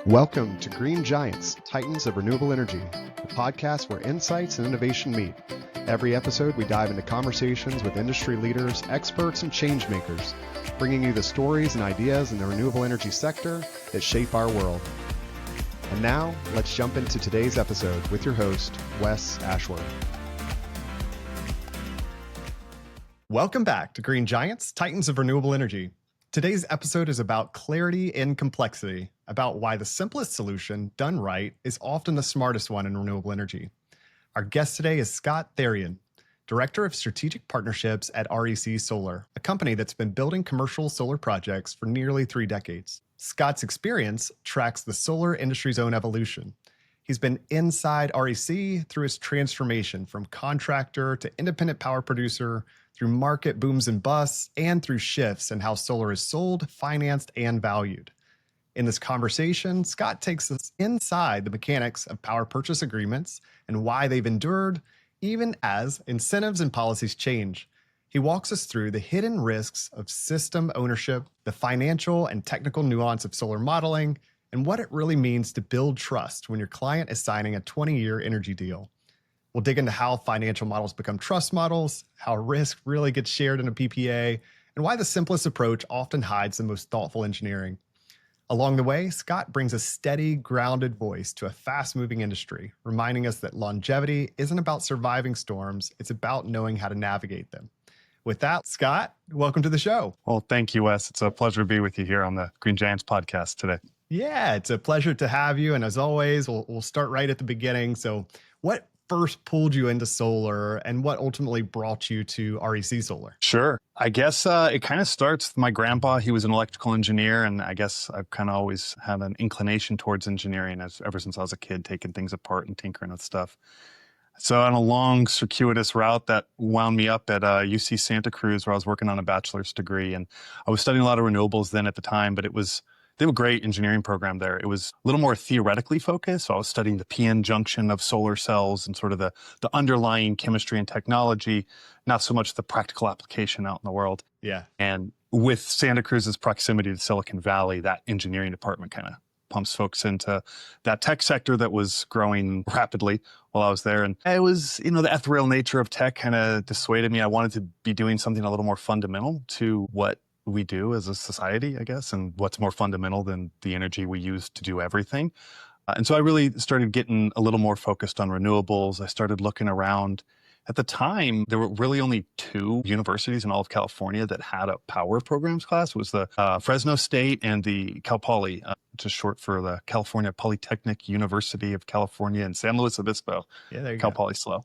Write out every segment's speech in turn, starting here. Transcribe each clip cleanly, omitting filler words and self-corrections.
Welcome to Green Giants, Titans of Renewable Energy, the podcast where insights and innovation meet. Every episode, we dive into conversations with industry leaders, experts, and change makers, bringing you the stories and ideas in the renewable energy sector that shape our world. And now, let's jump into today's episode with your host, Wes Ashworth. Welcome back to Green Giants, Titans of Renewable Energy. Today's episode is about clarity in complexity, about why the simplest solution, done right, is often the smartest one in renewable energy. Our guest today is Scott Therien, Director of Strategic Partnerships at REC Solar, a company that's been building commercial solar projects for nearly 3 decades. Scott's experience tracks the solar industry's own evolution. He's been inside REC through his transformation from contractor to independent power producer, through market booms and busts, and through shifts in how solar is sold, financed, and valued. In this conversation, Scott takes us inside the mechanics of power purchase agreements and why they've endured, even as incentives and policies change. He walks us through the hidden risks of system ownership, the financial and technical nuance of solar modeling, and what it really means to build trust when your client is signing a 20-year energy deal. We'll dig into how financial models become trust models, how risk really gets shared in a PPA, and why the simplest approach often hides the most thoughtful engineering. Along the way, Scott brings a steady, grounded voice to a fast-moving industry, reminding us that longevity isn't about surviving storms, it's about knowing how to navigate them. With that, Scott, welcome to the show. Well, thank you, Wes. It's a pleasure to be with you here on the Green Giants podcast today. Yeah, it's a pleasure to have you. And as always, we'll start right at the beginning. So what first pulled you into solar and what ultimately brought you to REC Solar? Sure. I guess it kind of starts with my grandpa. He was an electrical engineer, and I guess I've kind of always had an inclination towards engineering ever since I was a kid, taking things apart and tinkering with stuff. So on a long, circuitous route that wound me up at UC Santa Cruz, where I was working on a bachelor's degree. And I was studying a lot of renewables then at the time, but they have a great engineering program there. It was a little more theoretically focused. So I was studying the p-n junction of solar cells and sort of the underlying chemistry and technology, not so much the practical application out in the world. Yeah. And with Santa Cruz's proximity to Silicon Valley, that engineering department kind of pumps folks into that tech sector that was growing rapidly while I was there. And it was, the ethereal nature of tech kind of dissuaded me. I wanted to be doing something a little more fundamental to what we do as a society, I guess, and what's more fundamental than the energy we use to do everything. And so I really started getting a little more focused on renewables. I started looking around. At the time, there were really only 2 universities in all of California that had a power programs class. It was the Fresno State and the Cal Poly, which is short for the California Polytechnic University of California in San Luis Obispo. Yeah, there you Cal go. Poly slow.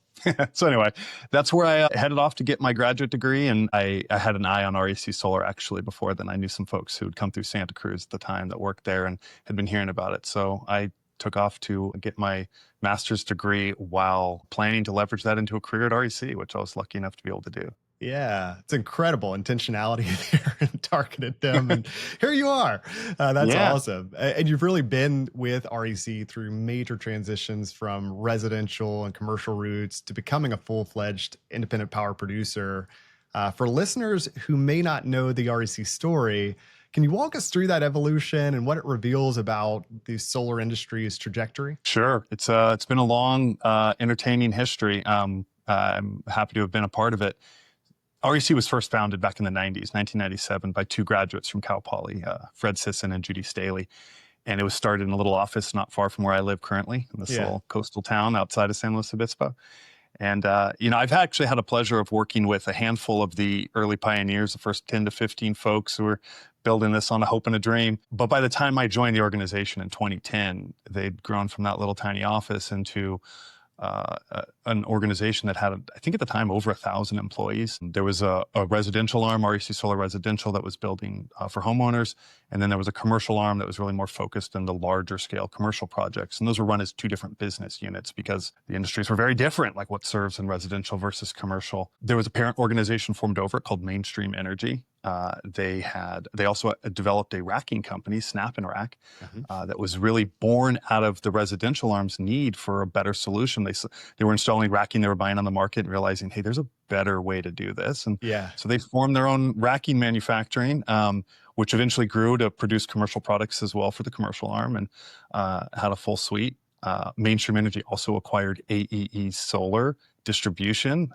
So anyway, that's where I headed off to get my graduate degree. And I had an eye on REC Solar actually before then. I knew some folks who had come through Santa Cruz at the time that worked there and had been hearing about it. So I took off to get my master's degree while planning to leverage that into a career at REC, which I was lucky enough to be able to do. Yeah, it's incredible intentionality there and targeted them. And here you are. That's awesome. And you've really been with REC through major transitions from residential and commercial routes to becoming a full-fledged independent power producer. For listeners who may not know the REC story, can you walk us through that evolution and what it reveals about the solar industry's trajectory? Sure. It's been a long, entertaining history. I'm happy to have been a part of it. REC was first founded back in the 90s, 1997, by 2 graduates from Cal Poly, Fred Sisson and Judy Staley. And it was started in a little office not far from where I live currently, in this little coastal town outside of San Luis Obispo. And, I've actually had a pleasure of working with a handful of the early pioneers, the first 10 to 15 folks who were building this on a hope and a dream. But by the time I joined the organization in 2010, they'd grown from that little tiny office into an organization that had, I think at the time, over 1,000 employees. There was a residential arm, REC Solar Residential, that was building for homeowners. And then there was a commercial arm that was really more focused on the larger scale commercial projects. And those were run as 2 different business units because the industries were very different, like what serves in residential versus commercial. There was a parent organization formed over it called Mainstream Energy. They also developed a racking company, Snap and Rack, Mhm. that was really born out of the residential arm's need for a better solution. They were installing racking they were buying on the market and realizing, hey, there's a better way to do this. And Yeah. so they formed their own racking manufacturing, which eventually grew to produce commercial products as well for the commercial arm, and had a full suite. Mainstream Energy also acquired AEE Solar Distribution,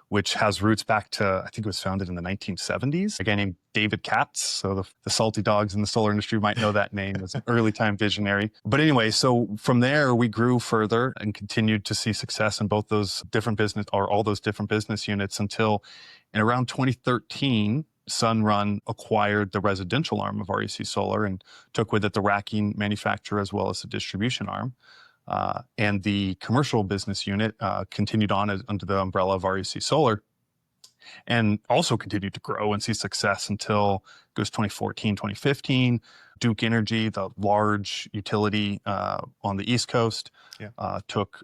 which has roots back to, I think it was founded in the 1970s. A guy named David Katz. So the salty dogs in the solar industry might know that name. As an early time visionary. But anyway, so from there, we grew further and continued to see success in both those different business, or all those different business units, until in around 2013, Sunrun acquired the residential arm of REC Solar and took with it the racking manufacturer as well as the distribution arm. And the commercial business unit continued on under the umbrella of REC Solar, and also continued to grow and see success until it goes 2014, 2015. Duke Energy, the large utility on the East Coast, took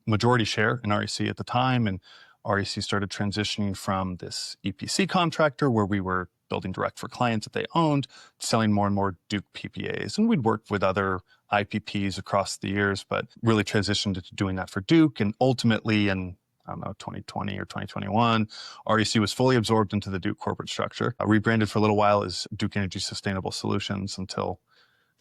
majority share in REC at the time, and REC started transitioning from this EPC contractor where we were building direct for clients that they owned, selling more and more Duke PPAs. And we'd worked with other IPPs across the years, but really transitioned into doing that for Duke. And ultimately, in, I don't know, 2020 or 2021, REC was fully absorbed into the Duke corporate structure, rebranded for a little while as Duke Energy Sustainable Solutions until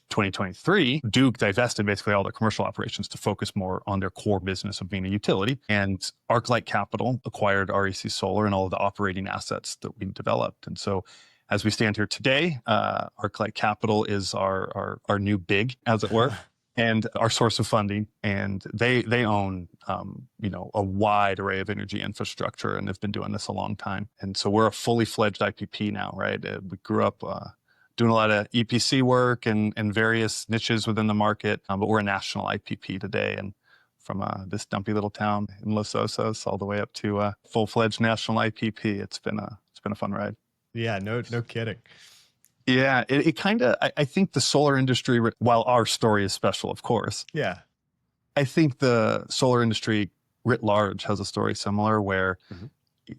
2023. Duke divested basically all their commercial operations to focus more on their core business of being a utility. And ArcLight Capital acquired REC Solar and all of the operating assets that we developed. And so as we stand here today, ArcLight Capital is our new big, as it were, and our source of funding. And they own a wide array of energy infrastructure, and they've been doing this a long time. And so we're a fully fledged IPP now, right? We grew up doing a lot of EPC work and various niches within the market, but we're a national IPP today. And from this dumpy little town in Los Osos all the way up to a full-fledged national IPP, it's been a fun ride. Yeah, no kidding. Yeah, it kind of, I think the solar industry, while our story is special, of course. Yeah. I think the solar industry writ large has a story similar where,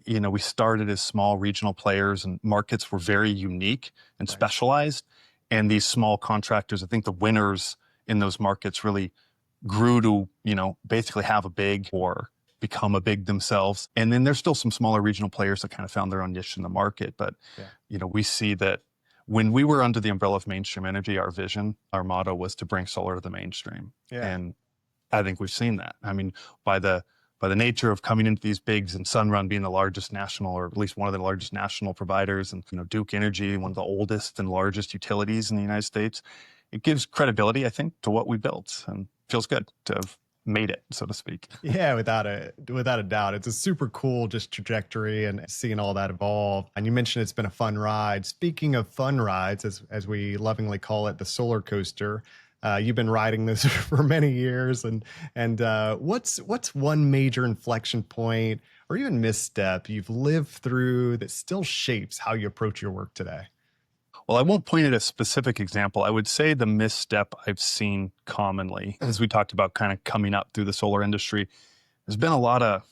we started as small regional players and markets were very unique and specialized. And these small contractors, I think the winners in those markets really grew to, basically have a big or become a big themselves. And then there's still some smaller regional players that kind of found their own niche in the market. But, we see that when we were under the umbrella of Mainstream Energy, our vision, our motto was to bring solar to the mainstream. Yeah. And I think we've seen that. I mean, by the nature of coming into these bigs and Sunrun being the largest national, or at least one of the largest national providers, and Duke Energy, one of the oldest and largest utilities in the United States, it gives credibility, I think, to what we built, and feels good to have made it, so to speak. Yeah, without a doubt. It's a super cool just trajectory and seeing all that evolve. And you mentioned it's been a fun ride. Speaking of fun rides, as we lovingly call it, the solar coaster. You've been riding this for many years, and what's one major inflection point or even misstep you've lived through that still shapes how you approach your work today? Well, I won't point at a specific example. I would say the misstep I've seen commonly, as we talked about kind of coming up through the solar industry, there's been a lot of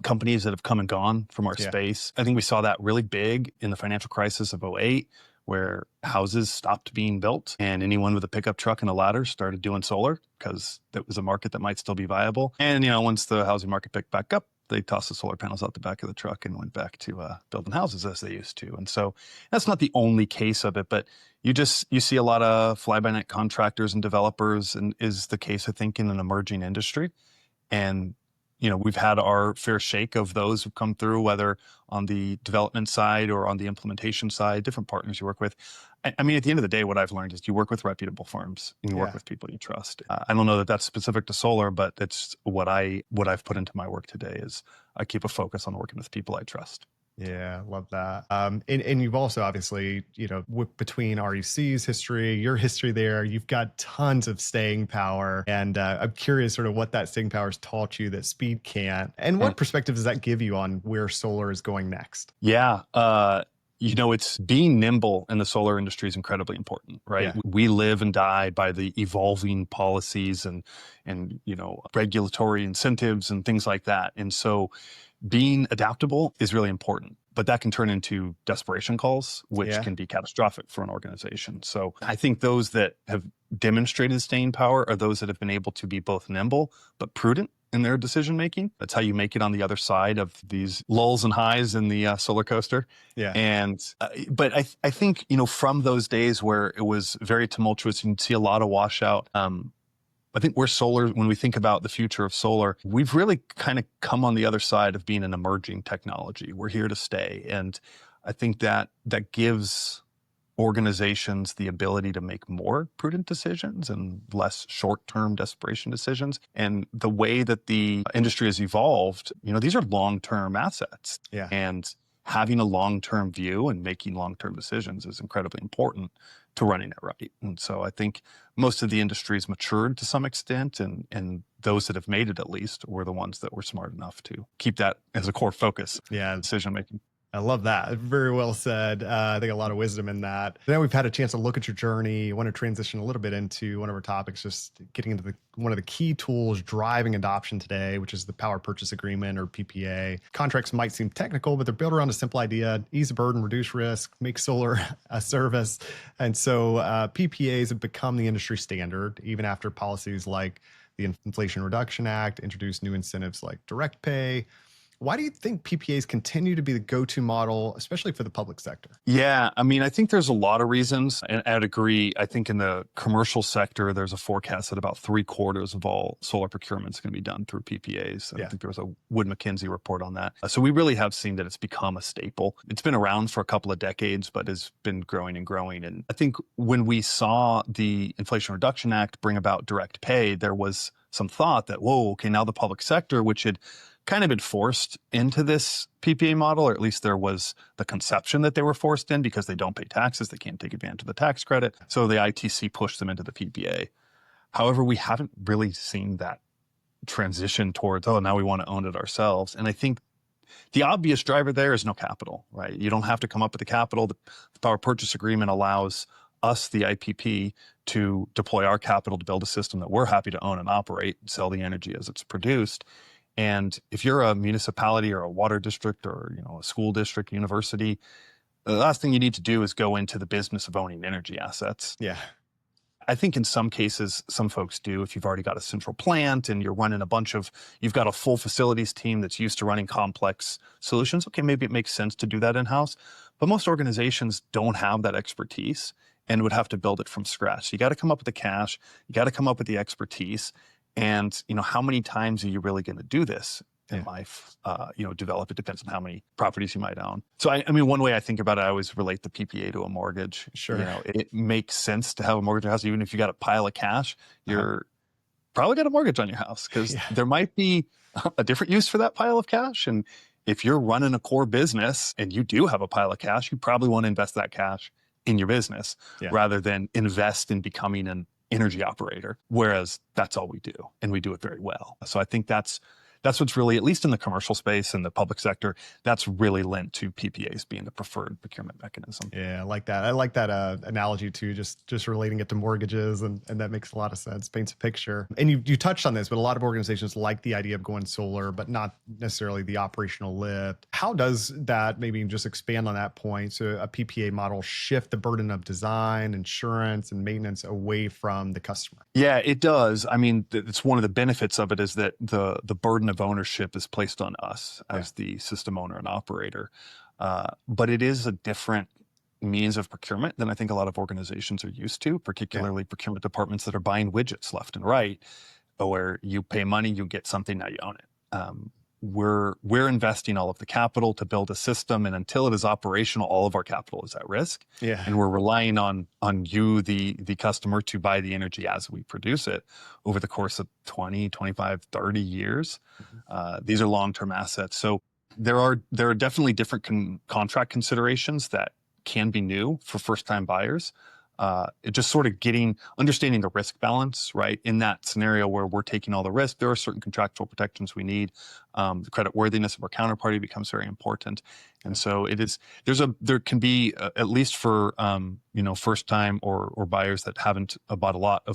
companies that have come and gone from our space. I think we saw that really big in the financial crisis of '08, where houses stopped being built and anyone with a pickup truck and a ladder started doing solar because that was a market that might still be viable. And, once the housing market picked back up, they tossed the solar panels out the back of the truck and went back to building houses as they used to. And so that's not the only case of it, but you see a lot of fly-by-night contractors and developers, and is the case, I think, in an emerging industry. And we've had our fair shake of those who've come through, whether on the development side or on the implementation side, different partners you work with. I mean, at the end of the day, what I've learned is you work with reputable firms and you work with people you trust. I don't know that that's specific to solar, but it's what I've put into my work today is I keep a focus on working with people I trust. Yeah, love that. And you've also obviously, between REC's history, your history there, you've got tons of staying power. And I'm curious sort of what that staying power has taught you that speed can't. And what perspective does that give you on where solar is going next? Yeah. It's being nimble in the solar industry is incredibly important, right? Yeah. We live and die by the evolving policies and regulatory incentives and things like that. And so being adaptable is really important. but that can turn into desperation calls, which can be catastrophic for an organization. So I think those that have demonstrated staying power are those that have been able to be both nimble but prudent in their decision making. That's how you make it on the other side of these lulls and highs in the solar coaster. And but I think, from those days where it was very tumultuous and you'd see a lot of washout, I think when we think about the future of solar, we've really kind of come on the other side of being an emerging technology. We're here to stay. And I think that gives organizations the ability to make more prudent decisions and less short-term desperation decisions. And the way that the industry has evolved, these are long-term assets. And having a long-term view and making long-term decisions is incredibly important to running it right. And so I think most of the industry's matured to some extent, and those that have made it, at least, were the ones that were smart enough to keep that as a core focus. Decision-making. I love that. Very well said. I think a lot of wisdom in that. Now we've had a chance to look at your journey. I want to transition a little bit into one of our topics, just getting into one of the key tools driving adoption today, which is the power purchase agreement, or PPA. Contracts might seem technical, but they're built around a simple idea: ease the burden, reduce risk, make solar a service. And so PPAs have become the industry standard, even after policies like the Inflation Reduction Act introduced new incentives like direct pay. Why do you think PPAs continue to be the go-to model, especially for the public sector? Yeah, I think there's a lot of reasons, and I'd agree. I think in the commercial sector, there's a forecast that about 3/4 of all solar procurement is going to be done through PPAs. I think there was a Wood Mackenzie report on that. So we really have seen that it's become a staple. It's been around for a couple of decades, but has been growing and growing. And I think when we saw the Inflation Reduction Act bring about direct pay, there was some thought that, whoa, okay, now the public sector, which had kind of been forced into this PPA model, or at least there was the conception that they were forced in because they don't pay taxes, they can't take advantage of the tax credit. So the ITC pushed them into the PPA. However, we haven't really seen that transition towards, now we want to own it ourselves. And I think the obvious driver there is no capital, right? You don't have to come up with the capital. The power purchase agreement allows us, the IPP, to deploy our capital to build a system that we're happy to own and operate, and sell the energy as it's produced. And if you're a municipality or a water district or a school district, university, the last thing you need to do is go into the business of owning energy assets. I think in some cases, some folks do. If you've already got a central plant and you're running you've got a full facilities team that's used to running complex solutions, okay, maybe it makes sense to do that in-house. But most organizations don't have that expertise and would have to build it from scratch. So you got to come up with the cash, you got to come up with the expertise. And, how many times are you really going to do this in life? Develop. It depends on how many properties you might own. So, one way I think about it, I always relate the PPA to a mortgage. Sure. It makes sense to have a mortgage on your house. Even if you got a pile of cash, you're probably got a mortgage on your house because there might be a different use for that pile of cash. And if you're running a core business and you do have a pile of cash, you probably want to invest that cash in your business rather than invest in becoming an energy operator, whereas that's all we do, and we do it very well. So I think that's what's really, at least in the commercial space and the public sector, that's really lent to PPAs being the preferred procurement mechanism. Yeah, I like that. I like that analogy too, just relating it to mortgages, and that makes a lot of sense, paints a picture. And you touched on this, but a lot of organizations like the idea of going solar, but not necessarily the operational lift. How does that, maybe just expand on that point, so a PPA model shift the burden of design, insurance, and maintenance away from the customer? Yeah, it does. It's one of the benefits of it is that the burden of ownership is placed on us as the system owner and operator. But it is a different means of procurement than I think a lot of organizations are used to, particularly procurement departments that are buying widgets left and right, where you pay money, you get something, now you own it. We're investing all of the capital to build a system, and until it is operational, all of our capital is at risk. And we're relying on you, the customer, to buy the energy as we produce it over the course of 20, 25, 30 years. These are long-term assets. So there are definitely different contract considerations that can be new for first-time buyers. It just sort of understanding the risk balance, right? In that scenario where we're taking all the risk, there are certain contractual protections we need. The credit worthiness of our counterparty becomes very important. And so there can be, at least for, first time or buyers that haven't bought a lot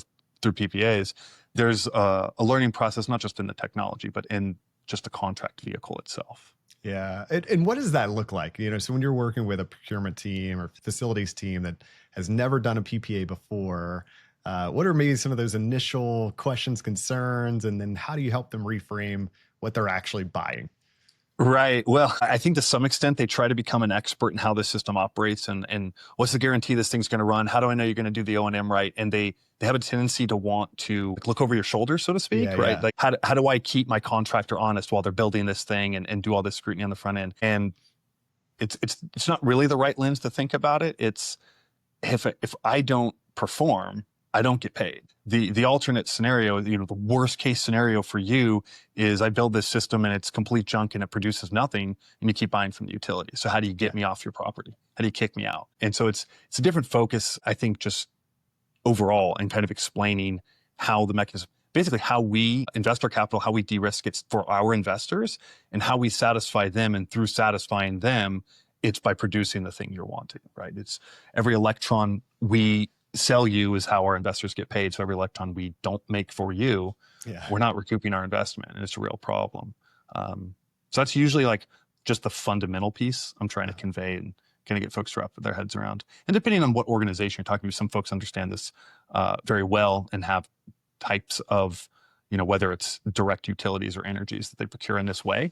through PPAs, there's a learning process, not just in the technology, but in just the contract vehicle itself. Yeah. And what does that look like? So when you're working with a procurement team or facilities team that has never done a PPA before, what are maybe some of those initial questions, concerns, and then how do you help them reframe what they're actually buying? Right. Well, I think to some extent they try to become an expert in how the system operates and what's the guarantee this thing's going to run? How do I know you're going to do the O&M right? And they have a tendency to want to look over your shoulder, so to Yeah, speak, right? yeah. Like how do I keep my contractor honest while they're building this thing and do all this scrutiny on the front end? And it's not really the right lens to think about it. It's if I don't perform, I don't get paid. The alternate scenario, the worst case scenario for you is I build this system and it's complete junk and it produces nothing and you keep buying from the utility. So how do you get Yeah. me off your property? How do you kick me out? And so it's a different focus, I think, just overall and kind of explaining how the mechanism, basically how we invest our capital, how we de-risk it for our investors and how we satisfy them. And through satisfying them, it's by producing the thing you're wanting, right? It's every electron we sell you is how our investors get paid. So every electron we don't make for you, Yeah. we're not recouping our investment, and it's a real problem. So that's usually like just the fundamental piece I'm trying to convey and kind of get folks to wrap their heads around. And depending on what organization you're talking to, some folks understand this very well and have types of, whether it's direct utilities or energies that they procure in this way.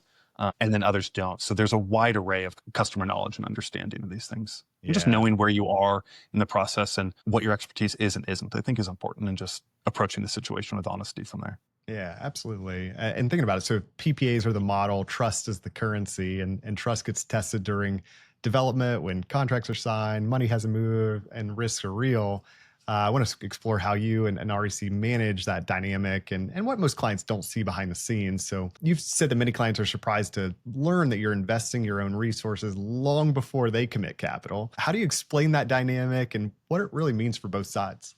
And then others don't. So there's a wide array of customer knowledge and understanding of these things. And just Yeah. knowing where you are in the process and what your expertise is and isn't, I think is important, and just approaching the situation with honesty from there. Yeah, absolutely. And thinking about it, so PPAs are the model, trust is the currency, and trust gets tested during development when contracts are signed, money hasn't moved, and risks are real. I want to explore how you and REC manage that dynamic and what most clients don't see behind the scenes. So you've said that many clients are surprised to learn that you're investing your own resources long before they commit capital. How do you explain that dynamic and what it really means for both sides?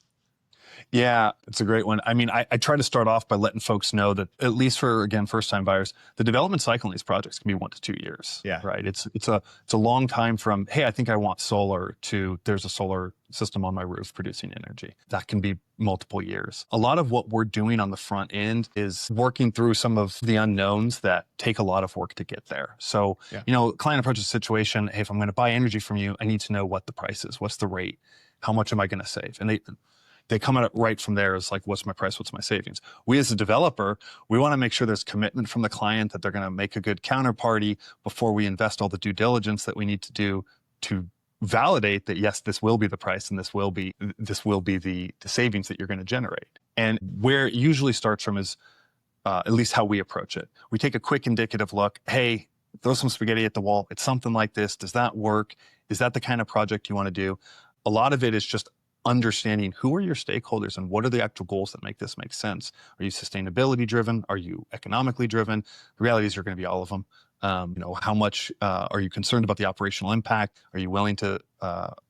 Yeah, it's a great one. I mean, I try to start off by letting folks know that, at least for, again, first-time buyers, the development cycle in these projects can be 1 to 2 years. Yeah. Right. It's a long time from, hey, I think I want solar, to there's a solar system on my roof producing energy. That can be multiple years. A lot of what we're doing on the front end is working through some of the unknowns that take a lot of work to get there. So, client approaches the situation, hey, if I'm going to buy energy from you, I need to know what the price is, what's the rate, how much am I going to save? And they come at it right from there as like, what's my price? What's my savings? We as a developer, we want to make sure there's commitment from the client that they're going to make a good counterparty before we invest all the due diligence that we need to do to validate that, yes, this will be the price and this will be the savings that you're going to generate. And where it usually starts from is at least how we approach it. We take a quick indicative look. Hey, throw some spaghetti at the wall. It's something like this. Does that work? Is that the kind of project you want to do? A lot of it is just understanding who are your stakeholders and what are the actual goals that make this make sense. Are you sustainability driven? Are you economically driven? The reality is you're going to be all of them. How much are you concerned about the operational impact? Are you willing to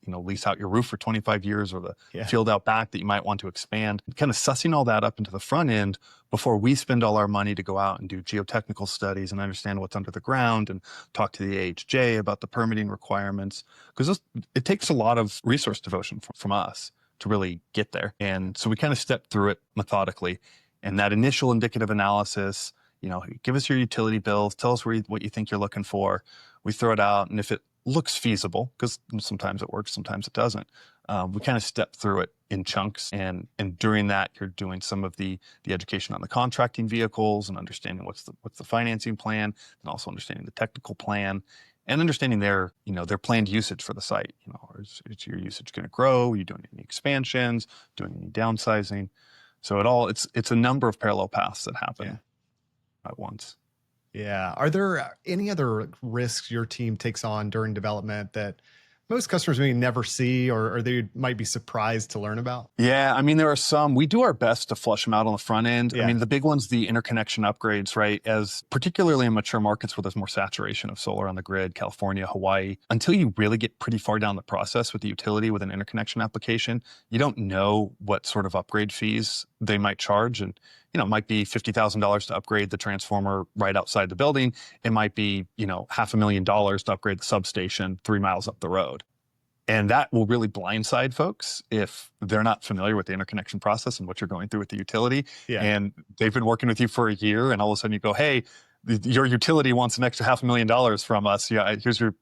lease out your roof for 25 years or the field out back that you might want to expand? Kind of sussing all that up into the front end before we spend all our money to go out and do geotechnical studies and understand what's under the ground and talk to the AHJ about the permitting requirements, because it takes a lot of resource devotion from us to really get there. And so we kind of step through it methodically. And that initial indicative analysis, give us your utility bills, tell us what you think you're looking for. We throw it out, and if it looks feasible, because sometimes it works, sometimes it doesn't, we kind of step through it in chunks. And during that, you're doing some of the education on the contracting vehicles and understanding what's the financing plan, and also understanding the technical plan and understanding their planned usage for the site. Is your usage going to grow? Are you doing any expansions? Doing any downsizing? So it's a number of parallel paths that happen at once. Yeah. Are there any other risks your team takes on during development that most customers may never see or they might be surprised to learn about? Yeah, I mean, there are some. We do our best to flush them out on the front end. Yeah. I mean, the big one's the interconnection upgrades, right? As particularly in mature markets where there's more saturation of solar on the grid, California, Hawaii, until you really get pretty far down the process with the utility with an interconnection application, you don't know what sort of upgrade fees they might charge. And it might be $50,000 to upgrade the transformer right outside the building. It might be, $500,000 to upgrade the substation 3 miles up the road. And that will really blindside folks if they're not familiar with the interconnection process and what you're going through with the utility. Yeah. And they've been working with you for a year, and all of a sudden you go, hey, your utility wants an extra $500,000 from us. Yeah, here's your,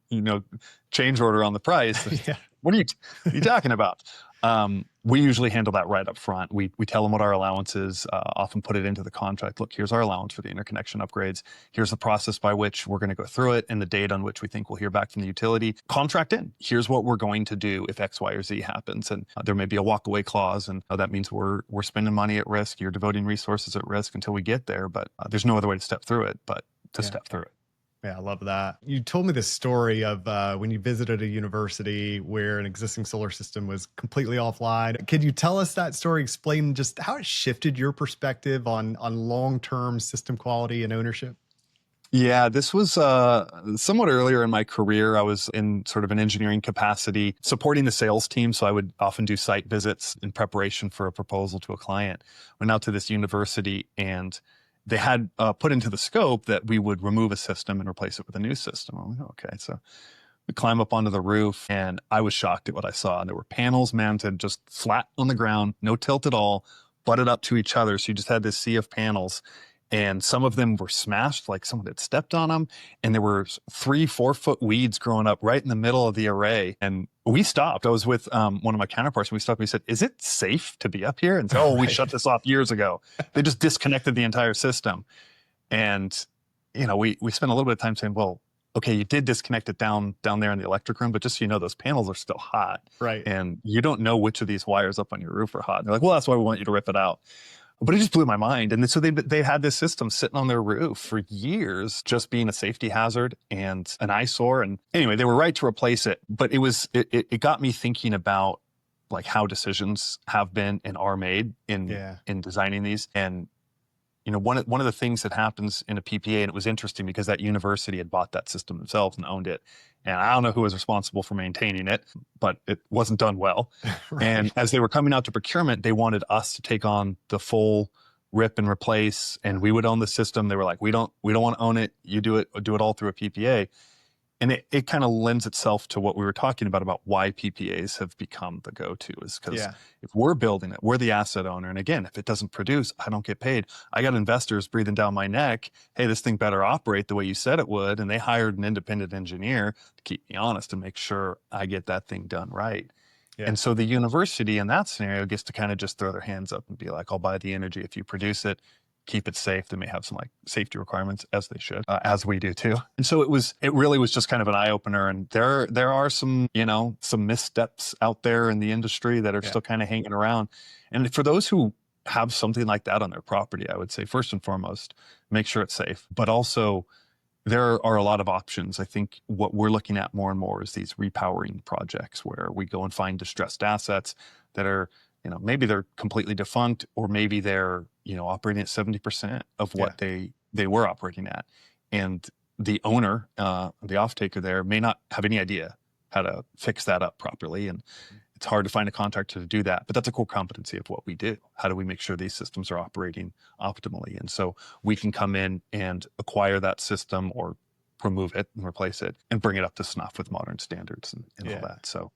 change order on the price. Yeah. What are you talking about? We usually handle that right up front. We tell them what our allowance is, often put it into the contract. Look, here's our allowance for the interconnection upgrades. Here's the process by which we're going to go through it and the date on which we think we'll hear back from the utility. Contract in. Here's what we're going to do if X, Y, or Z happens. And there may be a walkaway clause, and that means we're spending money at risk. You're devoting resources at risk until we get there. But there's no other way to step through it but to step through it. Yeah, I love that. You told me this story of when you visited a university where an existing solar system was completely offline. Could you tell us that story? Explain just how it shifted your perspective on long-term system quality and ownership? Yeah, this was somewhat earlier in my career. I was in sort of an engineering capacity, supporting the sales team. So I would often do site visits in preparation for a proposal to a client. Went out to this university, and they had put into the scope that we would remove a system and replace it with a new system. I'm like, okay. So we climb up onto the roof, and I was shocked at what I saw. There were panels mounted just flat on the ground, no tilt at all, butted up to each other. So you just had this sea of panels, and some of them were smashed, like someone had stepped on them. And there were 3-4 foot weeds growing up right in the middle of the array. And we stopped. I was with one of my counterparts, and we stopped. And we said, "Is it safe to be up here?" And so, we shut this off years ago. They just disconnected the entire system. And, we spent a little bit of time saying, well, okay, you did disconnect it down there in the electric room, but just so you know, those panels are still hot. Right. And you don't know which of these wires up on your roof are hot. And they're like, well, that's why we want you to rip it out. But it just blew my mind. And so they had this system sitting on their roof for years, just being a safety hazard and an eyesore. And anyway, they were right to replace it. But it got me thinking about like how decisions have been and are made in designing these. And one of the things that happens in a PPA, and it was interesting because that university had bought that system themselves and owned it. And I don't know who was responsible for maintaining it, but it wasn't done well. Right. And as they were coming out to procurement, they wanted us to take on the full rip and replace, and we would own the system. They were like, we don't want to own it. You do it all through a PPA. And it kind of lends itself to what we were talking about why PPAs have become the go-to, is because if we're building it, we're the asset owner. And again, if it doesn't produce, I don't get paid. I got investors breathing down my neck. Hey, this thing better operate the way you said it would. And they hired an independent engineer to keep me honest and make sure I get that thing done right. Yeah. And so the university in that scenario gets to kind of just throw their hands up and be like, I'll buy the energy if you produce it. Keep it safe. They may have some like safety requirements, as they should, as we do too. And so it really was just kind of an eye opener. And there are some missteps out there in the industry that are still kind of hanging around. And for those who have something like that on their property, I would say first and foremost, make sure it's safe. But also, there are a lot of options. I think what we're looking at more and more is these repowering projects where we go and find distressed assets that are, maybe they're completely defunct, or maybe they're, operating at 70% of what they were operating at. And the owner, the off-taker there, may not have any idea how to fix that up properly. And it's hard to find a contractor to do that. But that's a core competency of what we do. How do we make sure these systems are operating optimally? And so we can come in and acquire that system or remove it and replace it and bring it up to snuff with modern standards and all that. So,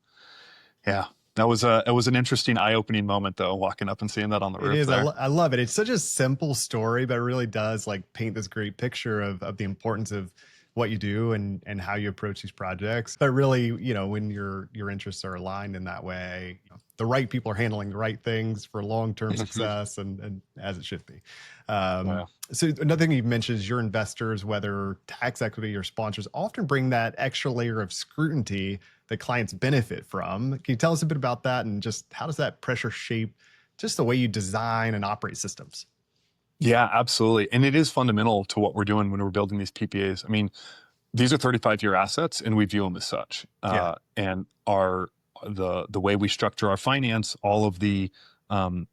yeah. It was an interesting, eye-opening moment, though, walking up and seeing that on the roof. It is. There. I love it. It's such a simple story, but it really does paint this great picture of the importance of what you do and how you approach these projects. But really, when your interests are aligned in that way, the right people are handling the right things for long-term success and as it should be. So another thing you mentioned is your investors, whether tax equity or sponsors, often bring that extra layer of scrutiny that clients benefit from. Can you tell us a bit about that, and just how does that pressure shape just the way you design and operate systems? Yeah, absolutely. And it is fundamental to what we're doing when we're building these PPAs. I mean, these are 35-year assets, and we view them as such. And the way we structure our finance, all of the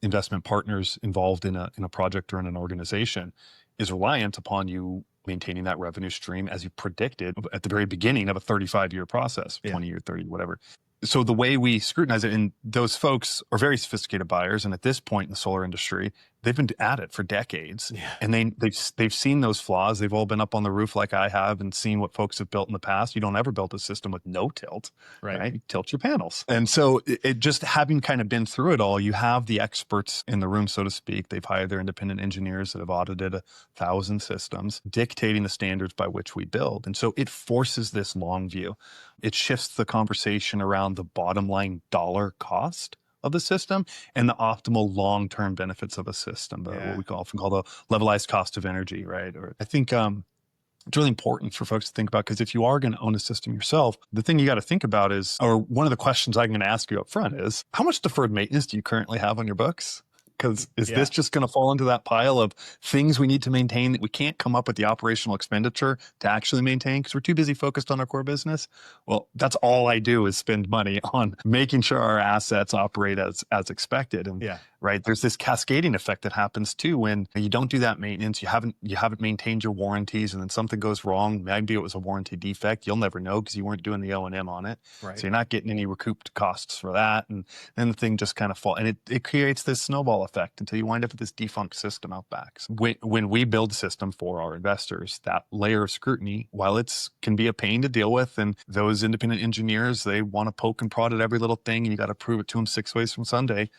investment partners involved in a project or in an organization is reliant upon you maintaining that revenue stream as you predicted at the very beginning of a 35-year process, 20-year, 30, whatever. So the way we scrutinize it, and those folks are very sophisticated buyers, and at this point in the solar industry, they've been at it for decades, Yeah. and they've seen those flaws. They've all been up on the roof like I have and seen what folks have built in the past. You don't ever build a system with no tilt, Right. right? You tilt your panels. And so it just having kind of been through it all, you have the experts in the room, so to speak. They've hired their independent engineers that have audited 1,000 systems, dictating the standards by which we build. And so it forces this long view. It shifts the conversation around the bottom line dollar cost of the system and the optimal long-term benefits of a system, what we often call the levelized cost of energy, right? Or I think it's really important for folks to think about, because if you are going to own a system yourself, the thing you got to think about is, or one of the questions I'm going to ask you up front is, how much deferred maintenance do you currently have on your books? Because is this just going to fall into that pile of things we need to maintain that we can't come up with the operational expenditure to actually maintain because we're too busy focused on our core business? Well, that's all I do is spend money on making sure our assets operate as expected. And right, there's this cascading effect that happens too when you don't do that maintenance, you haven't maintained your warranties, and then something goes wrong. Maybe it was a warranty defect. You'll never know because you weren't doing the O&M on it. Right. So you're not getting any recouped costs for that. And then the thing just kind of falls. And it creates this snowball effect until you wind up with this defunct system out back. So when we build a system for our investors, that layer of scrutiny, while it can be a pain to deal with, and those independent engineers, they want to poke and prod at every little thing, and you got to prove it to them 6 ways from Sunday.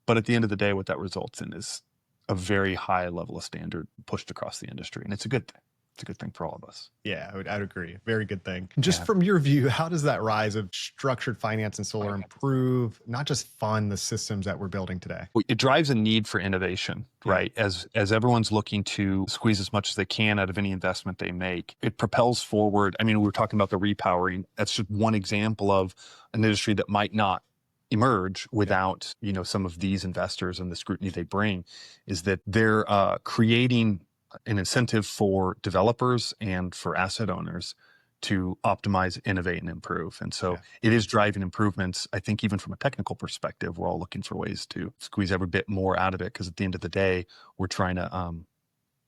But at the end of the day, what that results in is a very high level of standard pushed across the industry. And it's a good thing. It's a good thing for all of us. Yeah, I'd agree. Very good thing. Just from your view, how does that rise of structured finance and solar improve, not just fund the systems that we're building today? It drives a need for innovation, right? As everyone's looking to squeeze as much as they can out of any investment they make, it propels forward. I mean, we were talking about the repowering. That's just one example of an industry that might not emerge without some of these investors and the scrutiny they bring, is that they're creating an incentive for developers and for asset owners to optimize, innovate, and improve. And so it is driving improvements. I think even from a technical perspective, we're all looking for ways to squeeze every bit more out of it, because at the end of the day, we're trying to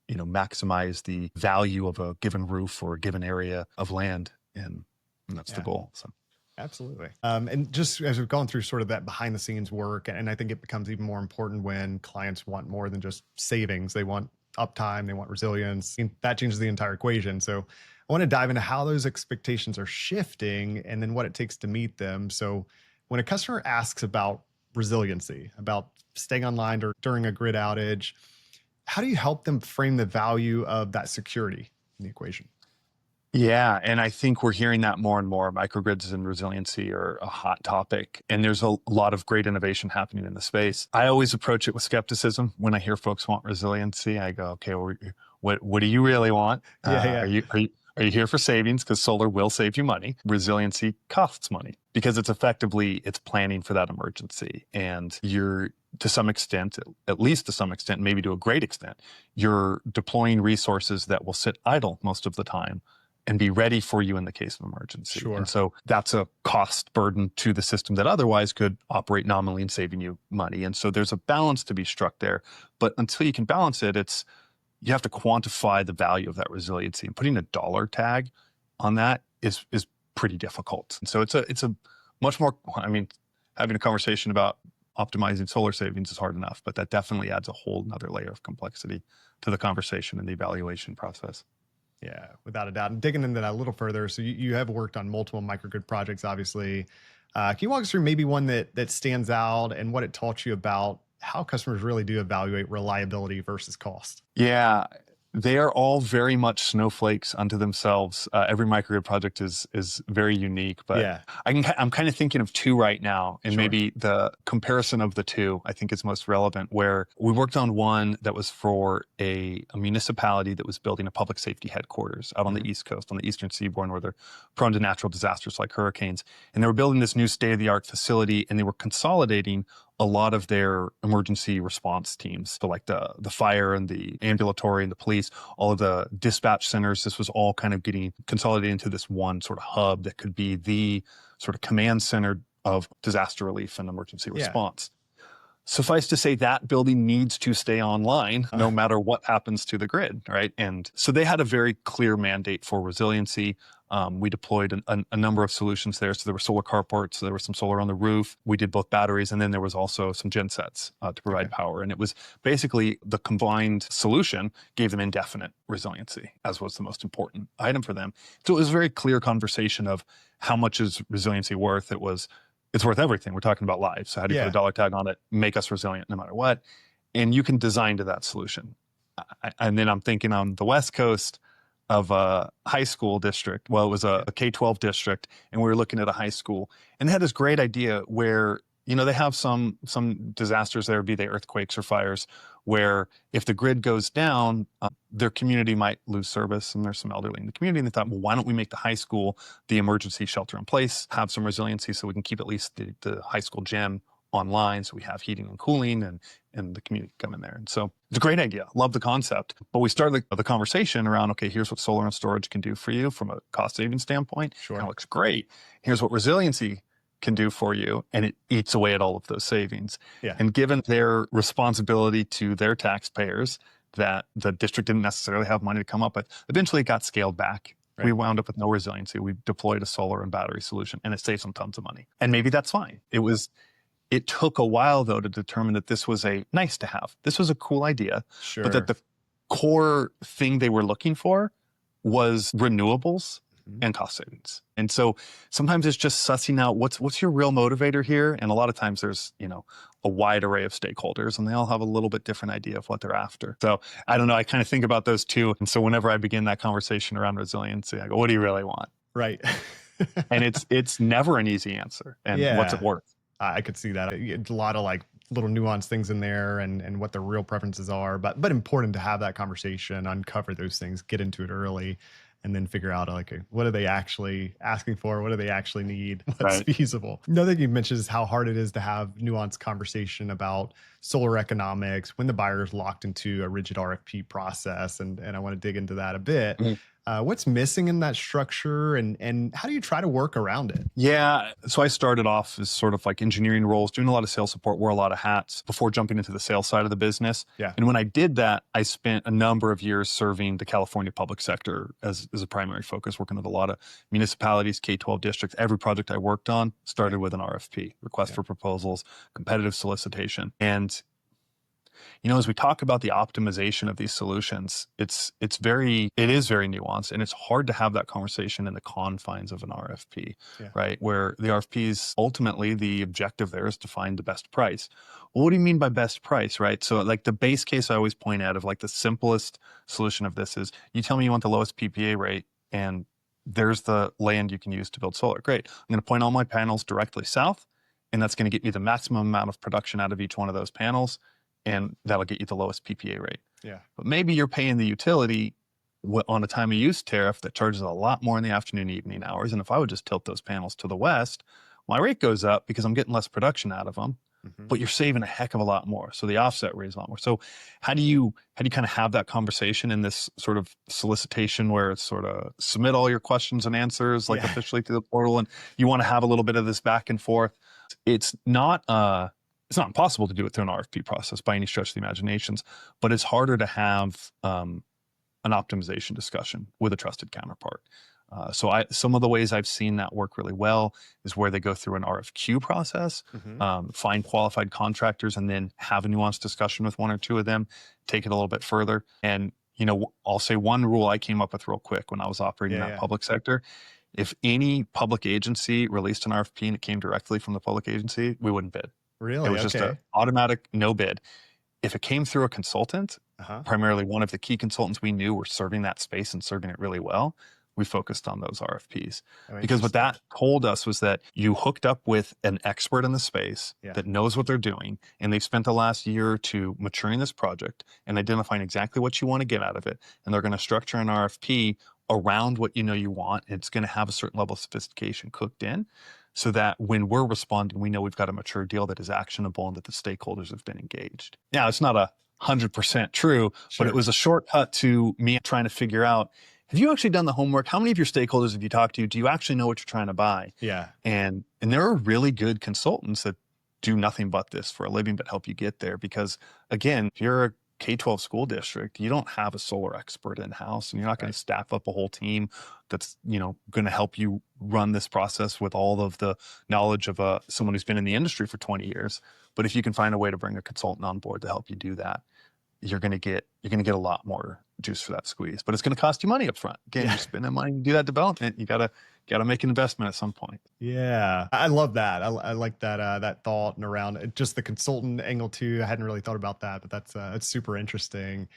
maximize the value of a given roof or a given area of land, and that's the goal. So. Absolutely. And just as we've gone through sort of that behind the scenes work, and I think it becomes even more important when clients want more than just savings. They want uptime, they want resilience, and that changes the entire equation. So I want to dive into how those expectations are shifting and then what it takes to meet them. So when a customer asks about resiliency, about staying online during a grid outage, how do you help them frame the value of that security in the equation? Yeah, and I think we're hearing that more and more. Microgrids and resiliency are a hot topic, and there's a lot of great innovation happening in the space. I always approach it with skepticism. When I hear folks want resiliency, I go, okay, well, what do you really want? Are you here for savings? Because solar will save you money. Resiliency costs money because it's planning for that emergency, and you're, to some extent, at least to some extent, maybe to a great extent, you're deploying resources that will sit idle most of the time and be ready for you in the case of emergency. Sure. And so that's a cost burden to the system that otherwise could operate nominally and saving you money. And so there's a balance to be struck there. But until you can balance it, you have to quantify the value of that resiliency, and putting a dollar tag on that is pretty difficult. And so it's a much more, having a conversation about optimizing solar savings is hard enough, but that definitely adds a whole nother layer of complexity to the conversation and the evaluation process. Yeah, without a doubt. And digging into that a little further, so you have worked on multiple microgrid projects, obviously. Can you walk us through maybe one that stands out and what it taught you about how customers really do evaluate reliability versus cost? Yeah, they are all very much snowflakes unto themselves. Every microgrid project is very unique, but I'm kind of thinking of two right now, and maybe the comparison of the two I think is most relevant. Where we worked on one that was for a municipality that was building a public safety headquarters out on the East Coast, on the Eastern Seaboard, where they're prone to natural disasters like hurricanes, and they were building this new state-of-the-art facility, and they were consolidating a lot of their emergency response teams. So like the fire and the ambulatory and the police, all of the dispatch centers, this was all kind of getting consolidated into this one sort of hub that could be the sort of command center of disaster relief and emergency response. Suffice to say, that building needs to stay online no matter what happens to the grid, right? And so they had a very clear mandate for resiliency. We deployed a number of solutions there. So there were solar carports, there was some solar on the roof. We did both batteries, and then there was also some gensets to provide power. And it was basically the combined solution gave them indefinite resiliency, as was the most important item for them. So it was a very clear conversation of how much is resiliency worth. It's worth everything. We're talking about lives. So how do you put a dollar tag on it, make us resilient no matter what? And you can design to that solution. And then I'm thinking on the West Coast of a high school district. Well, it was a K-12 district, and we were looking at a high school. And they had this great idea where, they have some disasters there, be they earthquakes or fires, where if the grid goes down, their community might lose service, and there's some elderly in the community. And they thought, well, why don't we make the high school the emergency shelter in place, have some resiliency so we can keep at least the high school gym online, so we have heating and cooling and the community come in there. And so it's a great idea. Love the concept. But we started the conversation around, okay, here's what solar and storage can do for you from a cost saving standpoint. Sure. Kind of looks great. Here's what resiliency can do for you, and it eats away at all of those savings. Yeah. And given their responsibility to their taxpayers that the district didn't necessarily have money to come up with, eventually it got scaled back. Right. We wound up with no resiliency. We deployed a solar and battery solution, and it saves them tons of money. And maybe that's fine. It took a while, though, to determine that this was a nice to have. This was a cool idea, Sure. but that the core thing they were looking for was renewables and cost savings. And so sometimes it's just sussing out what's your real motivator here. And a lot of times there's, a wide array of stakeholders, and they all have a little bit different idea of what they're after. So I don't know, I kind of think about those two. And so whenever I begin that conversation around resiliency, I go, what do you really want? Right. And it's never an easy answer. And what's it worth? I could see that. A lot of little nuanced things in there and what their real preferences are, but important to have that conversation, uncover those things, get into it early, and then figure out what are they actually asking for? What do they actually need? What's feasible? Another thing you mentioned is how hard it is to have nuanced conversation about solar economics when the buyer is locked into a rigid RFP process. And I want to dig into that a bit. What's missing in that structure, and how do you try to work around it? Yeah. So I started off as sort of like engineering roles, doing a lot of sales support, wore a lot of hats before jumping into the sales side of the business. Yeah. And when I did that, I spent a number of years serving the California public sector as a primary focus, working with a lot of municipalities, K-12 districts. Every project I worked on started with an RFP, request for proposals, competitive solicitation. And as we talk about the optimization of these solutions, it is very nuanced, and it's hard to have that conversation in the confines of an RFP, right? Where the RFPs, ultimately the objective there is to find the best price. Well, what do you mean by best price, right? So the base case I always point out of the simplest solution of this is you tell me you want the lowest PPA rate, and there's the land you can use to build solar. Great. I'm going to point all my panels directly south, and that's going to get me the maximum amount of production out of each one of those panels. And that'll get you the lowest PPA rate. Yeah. But maybe you're paying the utility on a time of use tariff that charges a lot more in the afternoon, evening hours. And if I would just tilt those panels to the west, my rate goes up because I'm getting less production out of them, but you're saving a heck of a lot more. So the offset rate is a lot more. So how do you kind of have that conversation in this sort of solicitation where it's sort of submit all your questions and answers officially through the portal, and you want to have a little bit of this back and forth? It's not impossible to do it through an RFP process by any stretch of the imaginations, but it's harder to have an optimization discussion with a trusted counterpart. So some of the ways I've seen that work really well is where they go through an RFQ process, find qualified contractors, and then have a nuanced discussion with one or two of them, take it a little bit further. And, I'll say one rule I came up with real quick when I was operating in that public sector. If any public agency released an RFP and it came directly from the public agency, we wouldn't bid. Really? It was just an automatic no bid. If it came through a consultant, primarily one of the key consultants we knew were serving that space and serving it really well, we focused on those RFPs. Because what that told us was that you hooked up with an expert in the space that knows what they're doing, and they've spent the last year or two maturing this project and identifying exactly what you want to get out of it. And they're going to structure an RFP around what you want. And it's going to have a certain level of sophistication cooked in, so that when we're responding, we know we've got a mature deal that is actionable and that the stakeholders have been engaged. Now, it's not 100% true, but it was a shortcut to me trying to figure out, have you actually done the homework? How many of your stakeholders have you talked to? Do you actually know what you're trying to buy? Yeah. And there are really good consultants that do nothing but this for a living, but help you get there. Because again, if you're a K-12 school district, you don't have a solar expert in-house, and you're not going to staff up a whole team that's, going to help you run this process with all of the knowledge of someone who's been in the industry for 20 years. But if you can find a way to bring a consultant on board to help you do that, you're going to get a lot more juice for that squeeze. But it's going to cost you money up front. Again, you're spending money to do that development. You gotta make an investment at some point. Yeah, I love that. I like that thought and around just the consultant angle too. I hadn't really thought about that, but that's super interesting.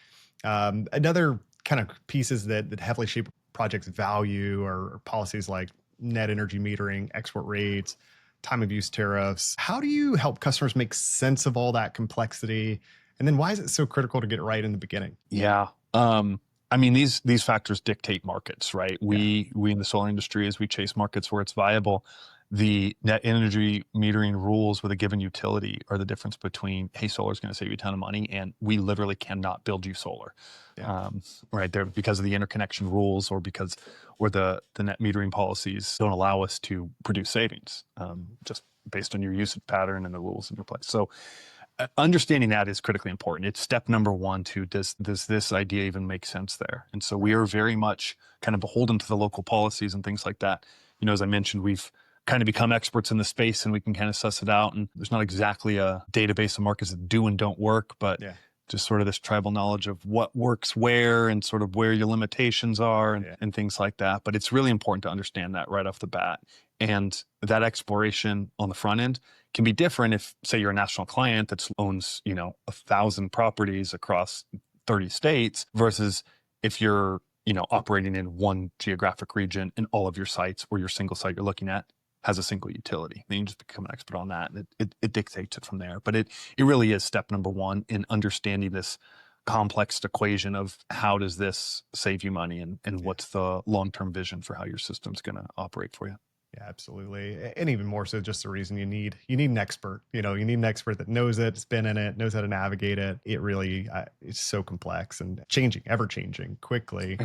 Another kind of pieces that heavily shape projects' value are policies like net energy metering, export rates, time of use tariffs. How do you help customers make sense of all that complexity? And then why is it so critical to get it right in the beginning? Yeah. I mean, these factors dictate markets, right? We in the solar industry, as we chase markets where it's viable, the net energy metering rules with a given utility are the difference between, hey, solar is going to save you a ton of money, and we literally cannot build you solar, right there, because of the interconnection rules, or the net metering policies don't allow us to produce savings, just based on your usage pattern and the rules in your place. So understanding that is critically important. It's step number one to, does this idea even make sense there? And so we are very much kind of beholden to the local policies and things like that. As I mentioned, we've kind of become experts in the space, and we can kind of suss it out. And there's not exactly a database of markets that do and don't work, but just sort of this tribal knowledge of what works where, and sort of where your limitations are, and things like that. But it's really important to understand that right off the bat. And that exploration on the front end can be different if, say, you're a national client that owns, 1,000 properties across 30 states, versus if you're, operating in one geographic region and all of your sites, or your single site you're looking at has a single utility. Then you just become an expert on that, and it dictates it from there. But it really is step number one in understanding this complex equation of how does this save you money, and what's the long-term vision for how your system's going to operate for you. Yeah, absolutely. And even more so, just the reason you need an expert. You need an expert that knows it, has been in it, knows how to navigate it. It really it's so complex and changing, ever changing quickly.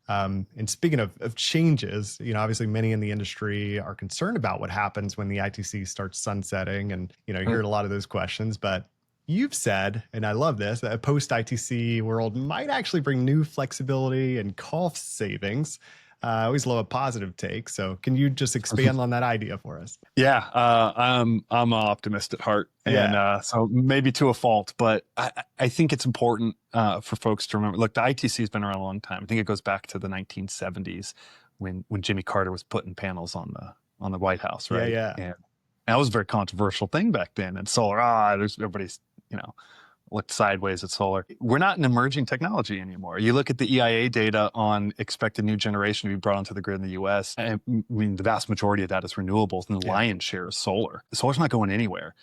And speaking of changes, obviously many in the industry are concerned about what happens when the ITC starts sunsetting, and you hear a lot of those questions. But you've said, and I love this, that a post-ITC world might actually bring new flexibility and cost savings. I always love a positive take. So can you just expand on that idea for us? Yeah, I'm an optimist at heart, and so maybe to a fault, but I think it's important for folks to remember. Look, the ITC has been around a long time. I think it goes back to the 1970s when Jimmy Carter was putting panels on the White House, right? And that was a very controversial thing back then. And solar, everybody's looked sideways at solar. We're not an emerging technology anymore. You look at the EIA data on expected new generation to be brought onto the grid in the US, and I mean, the vast majority of that is renewables, and the lion's share is solar. Solar's not going anywhere.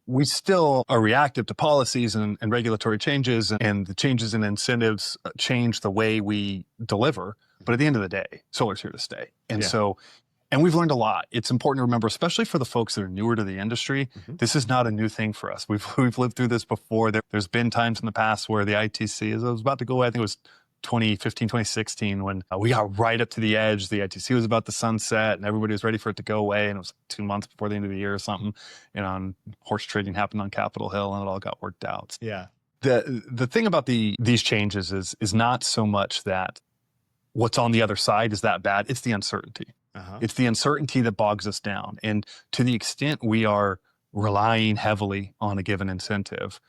We still are reactive to policies and regulatory changes, and the changes in incentives change the way we deliver. But at the end of the day, solar's here to stay. And and we've learned a lot. It's important to remember, especially for the folks that are newer to the industry, this is not a new thing for us. We've lived through this before. There's been times in the past where the ITC was about to go away. I think it was 2015, 2016, when we got right up to the edge. The ITC was about to sunset, and everybody was ready for it to go away. And it was 2 months before the end of the year or something. And horse trading happened on Capitol Hill, and it all got worked out. The thing about these changes is not so much that what's on the other side is that bad. It's the uncertainty. It's the uncertainty that bogs us down. And to the extent we are relying heavily on a given incentive,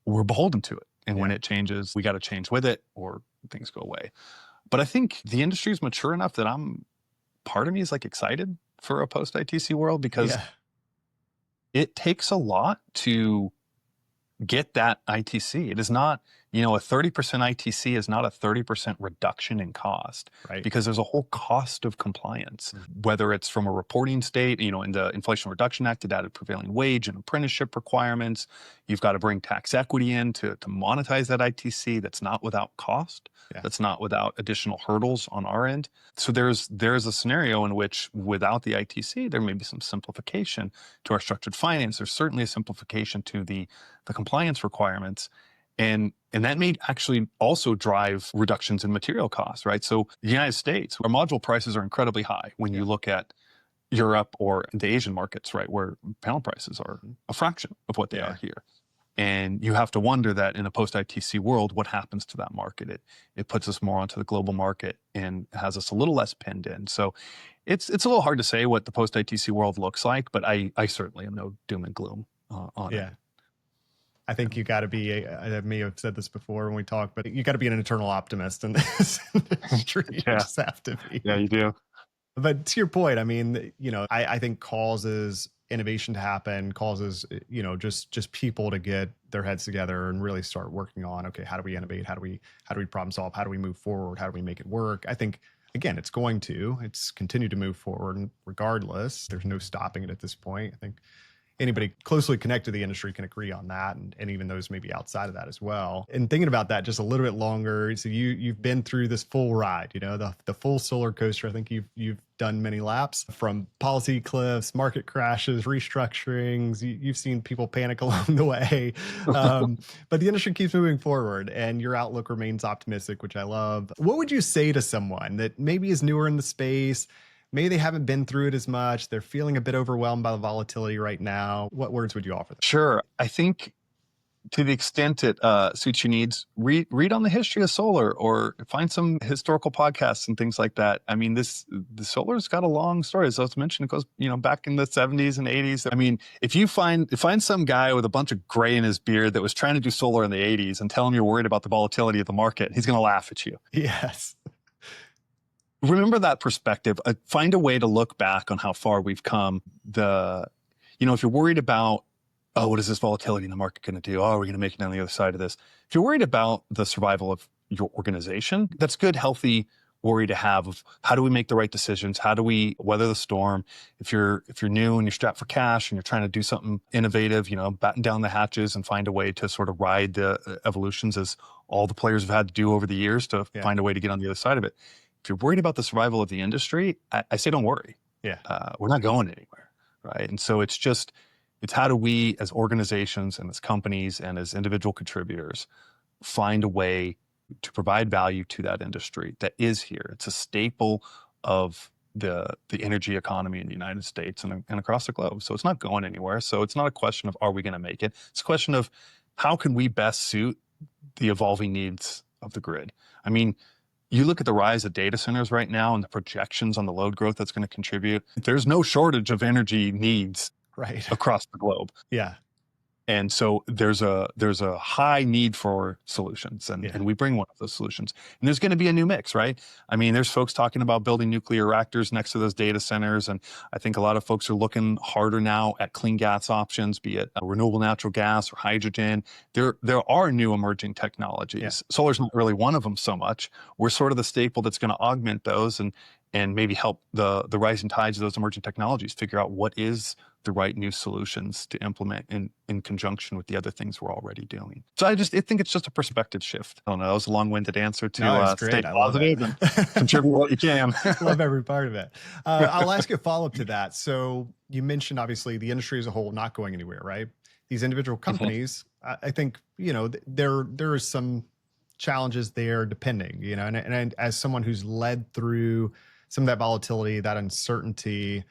we're beholden to it. And when it changes, we got to change with it, or things go away. But I think the industry is mature enough that part of me is excited for a post-ITC world, because it takes a lot to get that ITC. It is not, a 30% ITC is not a 30% reduction in cost, because there's a whole cost of compliance, whether it's from a reporting state, in the Inflation Reduction Act, it added prevailing wage and apprenticeship requirements. You've got to bring tax equity in to monetize that ITC. That's not without cost. That's not without additional hurdles on our end. So there's a scenario in which without the ITC, there may be some simplification to our structured finance. There's certainly a simplification to the compliance requirements. And that may actually also drive reductions in material costs, right? So the United States, our module prices are incredibly high when you look at Europe or the Asian markets, right, where panel prices are a fraction of what they are here. And you have to wonder that in a post-ITC world, what happens to that market? It puts us more onto the global market and has us a little less pinned in. So it's a little hard to say what the post-ITC world looks like, but I certainly am no doom and gloom on it. I think you got to be, I may have said this before when we talked, but you got to be an eternal optimist in this industry. You just have to be. Yeah, you do. But to your point, I mean, I think causes innovation to happen, causes, just people to get their heads together and really start working on, okay, how do we innovate? How do we problem solve? How do we move forward? How do we make it work? I think, again, it's continue to move forward regardless. There's no stopping it at this point. I think anybody closely connected to the industry can agree on that, and even those maybe outside of that as well. And thinking about that just a little bit longer, so you've been through this full ride, the full solar coaster. I think you've done many laps from policy cliffs, market crashes, restructurings. You've seen people panic along the way, but the industry keeps moving forward, and your outlook remains optimistic, which I love. What would you say to someone that maybe is newer in the space? Maybe they haven't been through it as much. They're feeling a bit overwhelmed by the volatility right now. What words would you offer them? Sure. I think to the extent it suits your needs, read on the history of solar or find some historical podcasts and things like that. I mean, the solar's got a long story. As I was mentioning, it goes, back in the 70s and 80s. I mean, if you find some guy with a bunch of gray in his beard that was trying to do solar in the 80s and tell him you're worried about the volatility of the market, he's going to laugh at you. Yes. Remember that perspective. Find a way to look back on how far we've come. If you're worried about, what is this volatility in the market going to do? Are we going to make it on the other side of this? If you're worried about the survival of your organization, that's good, healthy worry to have of how do we make the right decisions? How do we weather the storm? If you're new and you're strapped for cash and you're trying to do something innovative, batten down the hatches and find a way to sort of ride the evolutions as all the players have had to do over the years to find a way to get on the other side of it. If you're worried about the survival of the industry, I say don't worry. We're not going anywhere, right? And so it's how do we as organizations and as companies and as individual contributors find a way to provide value to that industry that is here. It's a staple of the energy economy in the United States and across the globe. So it's not going anywhere. So it's not a question of are we going to make it? It's a question of how can we best suit the evolving needs of the grid? I mean, you look at the rise of data centers right now and the projections on the load growth that's going to contribute. There's no shortage of energy needs across the globe. And so there's a high need for solutions, and we bring one of those solutions. And there's going to be a new mix, right? I mean, there's folks talking about building nuclear reactors next to those data centers, and I think a lot of folks are looking harder now at clean gas options, be it renewable natural gas or hydrogen. There are new emerging technologies. Solar's not really one of them so much. We're sort of the staple that's going to augment those and maybe help the rising tides of those emerging technologies figure out what is the right new solutions to implement in conjunction with the other things we're already doing. So I think it's just a perspective shift. I don't know, that was a long-winded answer to stay positive and contribute what you can. Love every part of it. I'll ask you a follow-up to that. So you mentioned, obviously, the industry as a whole not going anywhere, right? These individual companies, I think, there is some challenges there depending, and as someone who's led through some of that volatility, that uncertainty,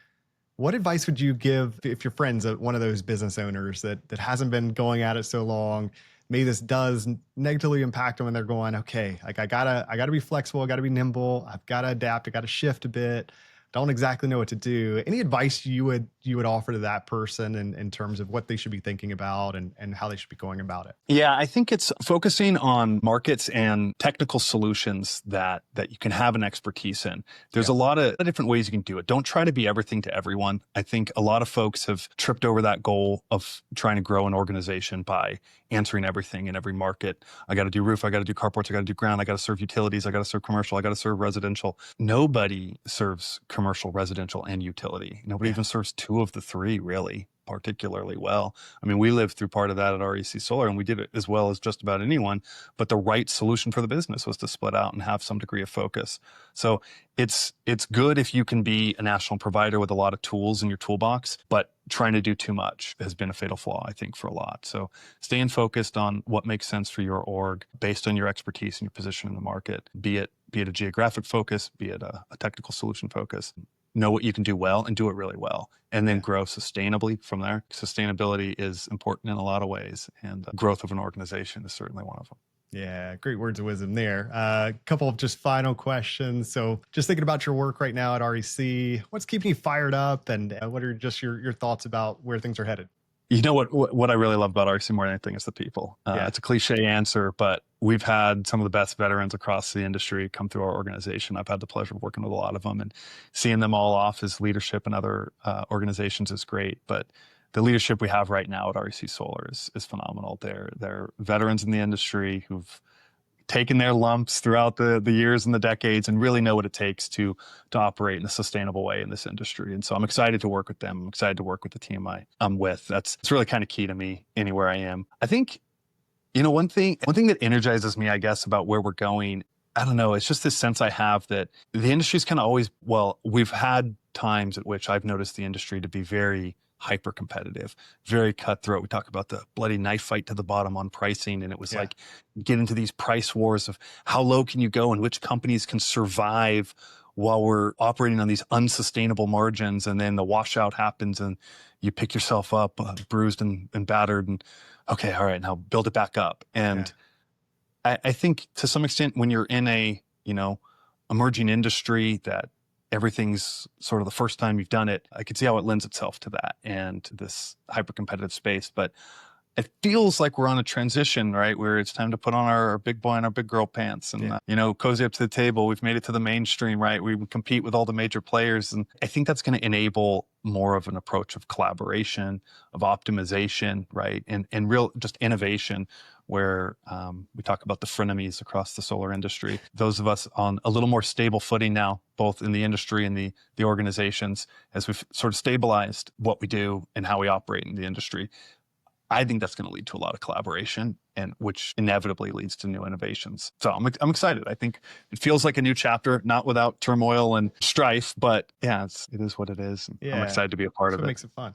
what advice would you give if your friend's one of those business owners that hasn't been going at it so long? Maybe this does negatively impact them, and they're going, okay, like I gotta be flexible, I gotta be nimble, I've got to adapt, I got to shift a bit. Don't exactly know what to do. Any advice you would offer to that person in terms of what they should be thinking about and how they should be going about it? Yeah, I think it's focusing on markets and technical solutions that you can have an expertise in. There's a lot of different ways you can do it. Don't try to be everything to everyone. I think a lot of folks have tripped over that goal of trying to grow an organization by answering everything in every market. I got to do roof, I got to do carports, I got to do ground, I got to serve utilities, I got to serve commercial, I got to serve residential. Nobody serves commercial, residential, and utility. Nobody even serves two of the three really particularly well. I mean, we lived through part of that at REC Solar, and we did it as well as just about anyone, but the right solution for the business was to split out and have some degree of focus. So it's good if you can be a national provider with a lot of tools in your toolbox, but trying to do too much has been a fatal flaw, I think, for a lot. So staying focused on what makes sense for your org based on your expertise and your position in the market, be it a geographic focus, be it a technical solution focus. know what you can do well and do it really well, and then grow sustainably from there. Sustainability is important in a lot of ways, and growth of an organization is certainly one of them. Yeah, great words of wisdom there. A couple of just final questions. So just thinking about your work right now at REC, what's keeping you fired up, and what are just your thoughts about where things are headed? You know what I really love about RC more than anything is the people. It's a cliche answer, but we've had some of the best veterans across the industry come through our organization. I've had the pleasure of working with a lot of them, and seeing them all off as leadership in other organizations is great. But the leadership we have right now at REC Solar is phenomenal. They're veterans in the industry who've taken their lumps throughout the years and the decades and really know what it takes to operate in a sustainable way in this industry. And so I'm excited to work with them. I'm excited to work with the team I'm with. It's really kind of key to me anywhere I am. I think, one thing that energizes me, I guess, about where we're going, I don't know, it's just this sense I have that the industry's kind of always, we've had times at which I've noticed the industry to be very hyper competitive, very cutthroat. We talk about the bloody knife fight to the bottom on pricing. And it was like, get into these price wars of how low can you go and which companies can survive while we're operating on these unsustainable margins. And then the washout happens and you pick yourself up bruised and battered and okay, all right, now build it back up. And I think to some extent when you're in a, emerging industry that everything's sort of the first time you've done it, I could see how it lends itself to that and this hyper-competitive space. But it feels like we're on a transition, right? Where it's time to put on our big boy and our big girl pants and, cozy up to the table. We've made it to the mainstream, right? We compete with all the major players. And I think that's going to enable more of an approach of collaboration, of optimization, right? And real just innovation where we talk about the frenemies across the solar industry. Those of us on a little more stable footing now, both in the industry and the organizations, as we've sort of stabilized what we do and how we operate in the industry, I think that's going to lead to a lot of collaboration, and which inevitably leads to new innovations. So I'm excited. I think it feels like a new chapter, not without turmoil and strife, but it is what it is. I'm excited to be a part of it. It makes it fun.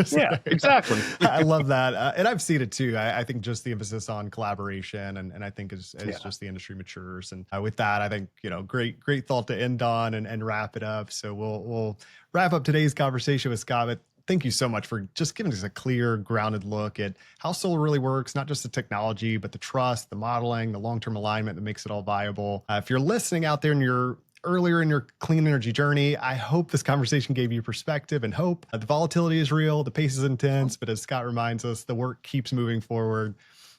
Yeah, exactly. I love that. And I've seen it too. I think just the emphasis on collaboration and I think as just the industry matures. And with that, I think, great thought to end on and wrap it up. So we'll wrap up today's conversation with Scott. But thank you so much for just giving us a clear, grounded look at how solar really works, not just the technology, but the trust, the modeling, the long-term alignment that makes it all viable. If you're listening out there and you're earlier in your clean energy journey, I hope this conversation gave you perspective and hope. The volatility is real, the pace is intense, but as Scott reminds us, the work keeps moving forward.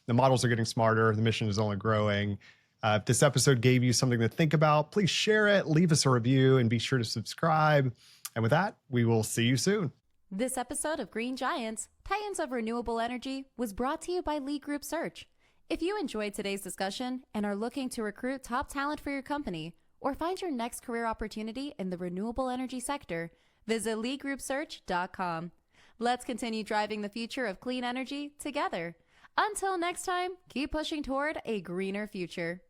The models are getting smarter, the mission is only growing. If this episode gave you something to think about, please share it, leave us a review, and be sure to subscribe. And with that, we will see you soon. This episode of Green Giants, Titans of Renewable Energy, was brought to you by Lead Group Search. If you enjoyed today's discussion and are looking to recruit top talent for your company or find your next career opportunity in the renewable energy sector, visit leadgroupsearch.com. Let's continue driving the future of clean energy together. Until next time, keep pushing toward a greener future.